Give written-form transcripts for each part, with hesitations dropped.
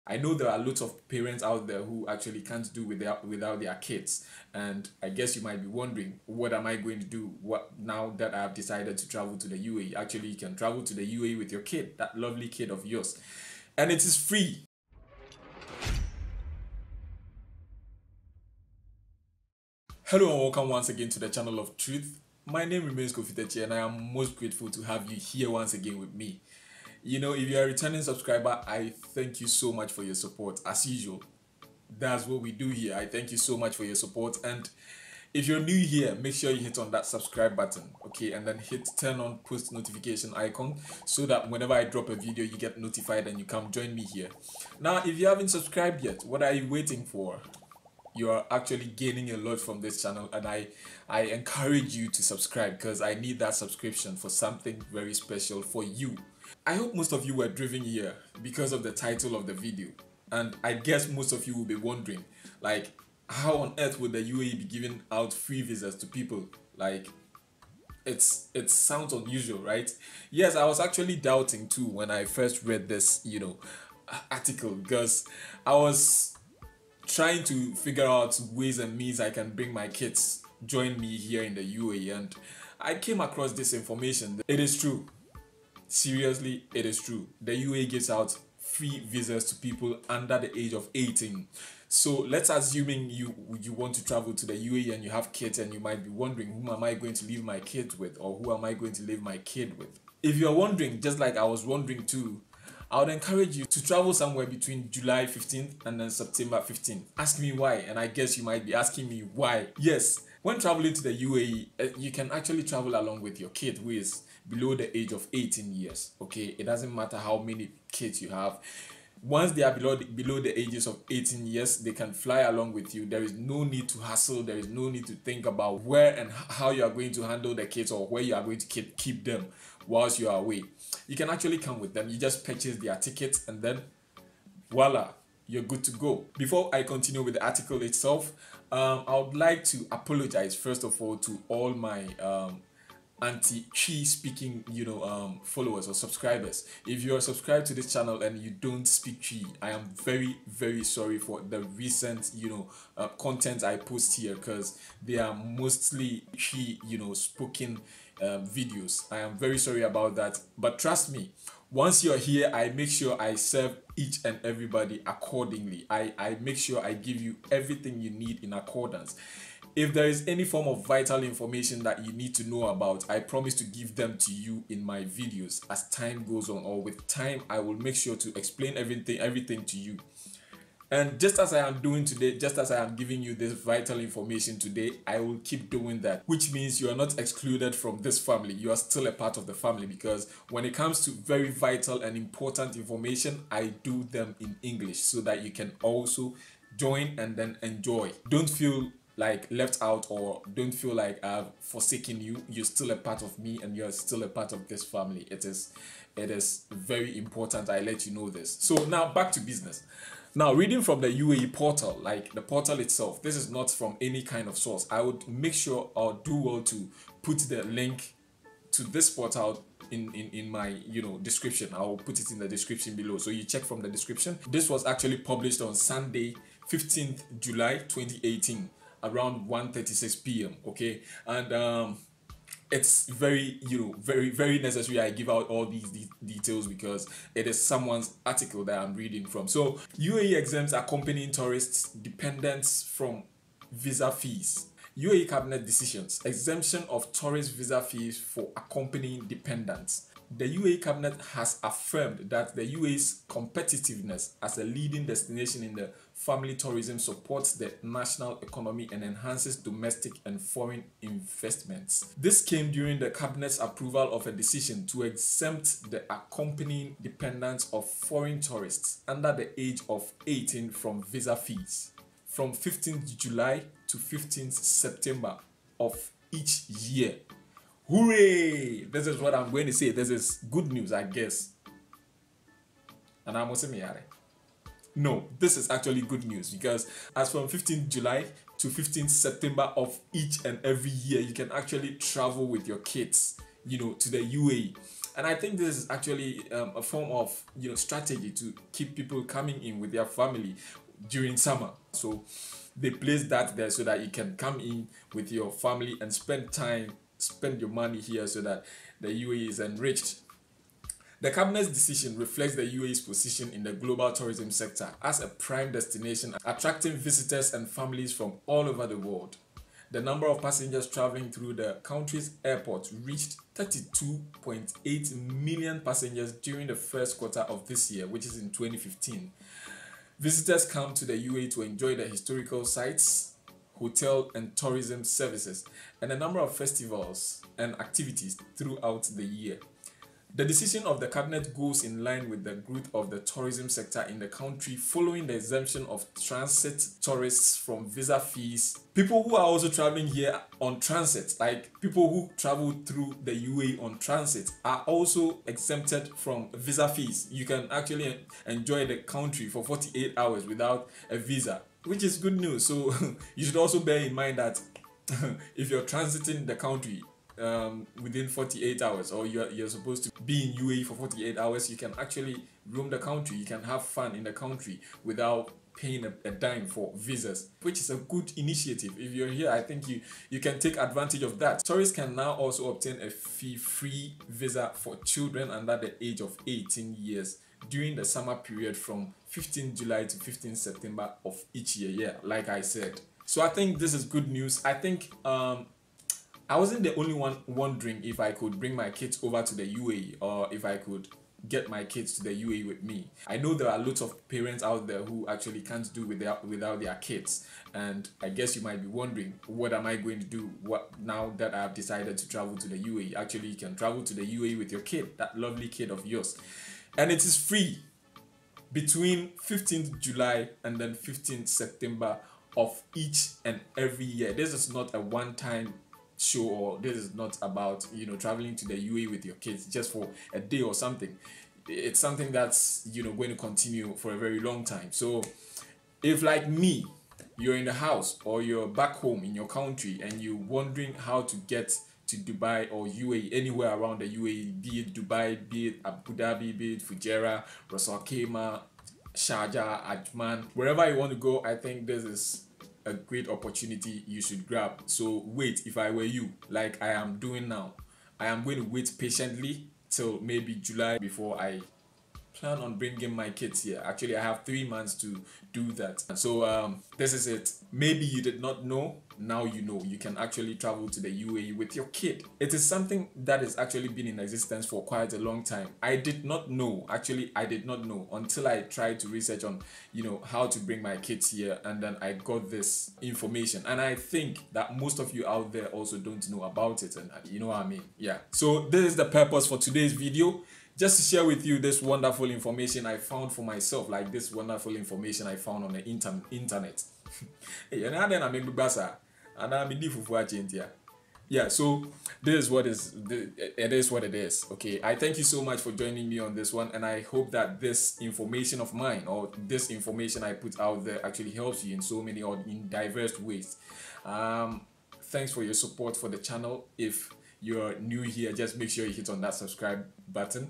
I know there are lots of parents out there who actually can't do without their kids, and I guess you might be wondering, what am I going to do what now that I have decided to travel to the UAE? Actually, you can travel to the UAE with your kid, that lovely kid of yours, and it is free. Hello and welcome once again to the channel of truth. My name remains Kofi, and I am most grateful to have you here once again with me. You know, if you're a returning subscriber, I thank you so much for your support. As usual, that's what we do here. I thank you so much for your support. And if you're new here, make sure you hit on that subscribe button, okay? And then hit turn on post notification icon so that whenever I drop a video, you get notified and you come join me here. Now, if you haven't subscribed yet, what are you waiting for? You are actually gaining a lot from this channel, and I encourage you to subscribe because I need that subscription for something very special for you. I hope most of you were driven here because of the title of the video, and I guess most of you will be wondering, like, how on earth would the UAE be giving out free visas to people? Like, it sounds unusual, right? Yes, I was actually doubting too when I first read this, article, because I was trying to figure out ways and means I can bring my kids join me here in the UAE, and I came across this information. It is true. Seriously, it is true. The UAE gives out free visas to people under the age of 18. So let's assuming you want to travel to the UAE and you have kids, and you might be wondering, whom am I going to leave my kids with, or who am I going to leave my kid with? If you're wondering, just like I was wondering too, I would encourage you to travel somewhere between July 15th and then September 15th. Ask me why, and I guess you might be asking me why. Yes, when traveling to the UAE, you can actually travel along with your kid who is below the age of 18 years, okay? It doesn't matter how many kids you have. Once they are below the ages of 18 years, they can fly along with you. There is no need to hustle. There is no need to think about where and how you are going to handle the kids, or where you are going to keep them whilst you are away. You can actually come with them. You just purchase their tickets, and then voila, you're good to go. Before I continue with the article itself, I would like to apologize first of all to all my anti-Chi speaking followers or subscribers. If you're subscribed to this channel and you don't speak Chi, I am very sorry for the recent content I post here, because they are mostly Chi spoken videos. I am very sorry about that, but trust me, once you're here, I make sure I serve each and everybody accordingly. I make sure I give you everything you need in accordance. If there is any form of vital information that you need to know about, I promise to give them to you in my videos as time goes on, or with time I will make sure to explain everything to you. And just as I am doing today, just as I am giving you this vital information today, I will keep doing that, which means you are not excluded from this family. You are still a part of the family, because when it comes to very vital and important information, I do them in English so that you can also join and then enjoy. Don't feel like left out, or don't feel like I've forsaken you. You're still a part of me, and you're still a part of this family. It is very important I let you know this. So now back to business. Now, reading from the UAE portal, like the portal itself, this is not from any kind of source. I would make sure I'll do well to put the link to this portal in my description. I'll put it in the description below, so you check from the description. This was actually published on Sunday, 15th July 2018, around 1:36 p.m. okay, and it's very very necessary I give out all these details, because it is someone's article that I'm reading from. So UAE exempts accompanying tourists dependents from visa fees. UAE cabinet decisions: exemption of tourist visa fees for accompanying dependents. The UAE cabinet has affirmed that the UAE's competitiveness as a leading destination in the family tourism supports the national economy and enhances domestic and foreign investments. This came during the cabinet's approval of a decision to exempt the accompanying dependents of foreign tourists under the age of 18 from visa fees from 15th July to 15th September of each year. Hooray! This is what I'm going to say. This is good news, I guess. And I'm also no, this is actually good news, because as from 15th July to 15th September of each and every year, you can actually travel with your kids, to the UAE. And I think this is actually a form of strategy to keep people coming in with their family during summer. So they place that there so that you can come in with your family and spend your money here so that the UAE is enriched. The cabinet's decision reflects the UAE's position in the global tourism sector as a prime destination, attracting visitors and families from all over the world. The number of passengers traveling through the country's airports reached 32.8 million passengers during the first quarter of this year, which is in 2015. Visitors come to the UAE to enjoy the historical sites, hotel and tourism services, and a number of festivals and activities throughout the year. The decision of the cabinet goes in line with the growth of the tourism sector in the country following the exemption of transit tourists from visa fees. People who are also traveling here on transit, like people who travel through the UAE on transit, are also exempted from visa fees. You can actually enjoy the country for 48 hours without a visa, which is good news. So you should also bear in mind that if you're transiting the country within 48 hours, or you're supposed to be in UAE for 48 hours, you can actually roam the country, you can have fun in the country without paying a dime for visas, which is a good initiative. If you're here, I think you can take advantage of that. Tourists can now also obtain a fee-free visa for children under the age of 18 years during the summer period from 15 July to 15 September of each year. Yeah, like I said. So I think this is good news. I think I wasn't the only one wondering if I could bring my kids over to the UAE, or if I could get my kids to the UAE with me. I know there are lots of parents out there who actually can't do without their kids, and I guess you might be wondering, what am I going to do now that I have decided to travel to the UAE? Actually, you can travel to the UAE with your kid, that lovely kid of yours, and it is free between 15th July and then 15th September of each and every year. This is not a one-time show, or this is not about traveling to the UAE with your kids just for a day or something. It's something that's going to continue for a very long time. So if, like me, you're in the house or you're back home in your country and you're wondering how to get to Dubai or UAE, anywhere around the UAE, be it Dubai, be it Abu Dhabi, be it Fujairah, Ras Al Khaimah, Sharjah, Ajman, wherever you want to go, I think this is a great opportunity you should grab. So wait, if I were you, like I am doing now, I am going to wait patiently till maybe July before I plan on bringing my kids here. Actually, I have 3 months to do that. So this is it. Maybe you did not know, now you know. You can actually travel to the UAE with your kid. It is something that has actually been in existence for quite a long time. I did not know, actually I did not know until I tried to research on how to bring my kids here, and then I got this information, and I think that most of you out there also don't know about it, and you know what I mean. Yeah, so this is the purpose for today's video, just to share with you this wonderful information I found for myself, like this wonderful information I found on the internet. Yeah, so this is what it is what it is. Okay, I thank you so much for joining me on this one, and I hope that this information of mine, or this information I put out there, actually helps you in so many, or in diverse ways. Thanks for your support for the channel. If you're new here, just make sure you hit on that subscribe button.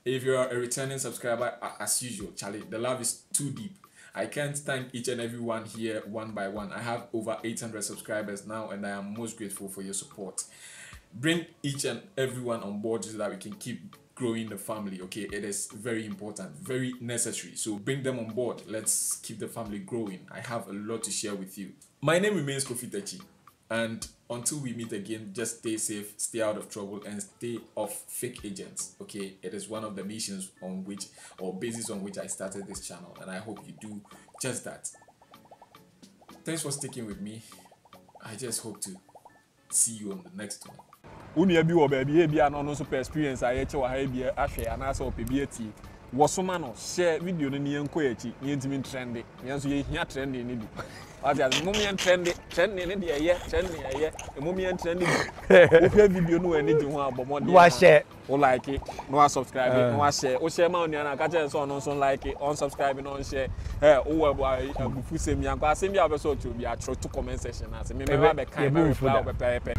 If you're a returning subscriber, as usual, Charlie, the love is too deep. I can't thank each and every one here one by one. I have over 800 subscribers now, and I am most grateful for your support. Bring each and everyone on board so that we can keep growing the family. Okay, it is very important, very necessary. So bring them on board. Let's keep the family growing. I have a lot to share with you. My name remains Kofi, and until we meet again, just stay safe, stay out of trouble, and stay off fake agents. Okay, it is one of the missions on which, or basis on which, I started this channel, and I hope you do just that. Thanks for sticking with me. I just hope to see you on the next one. Unia bi wo baby bi an no so experience aye che wa ha bi ahwe anasa opebi ati wosoma no share video no ne enko yachi ne ntimi trend nyanso ye hia trend ne bi ati mumien trend ne de ye trend ne ye mumien trend bi o video no ani ji ho abomode wa share o like it no wa subscribe no wa share o share ma oni na ka che so no so like it on subscribe no on share o we abufu sem yankwa sem ya be so to bi atro to comment section as me ba be kind ba be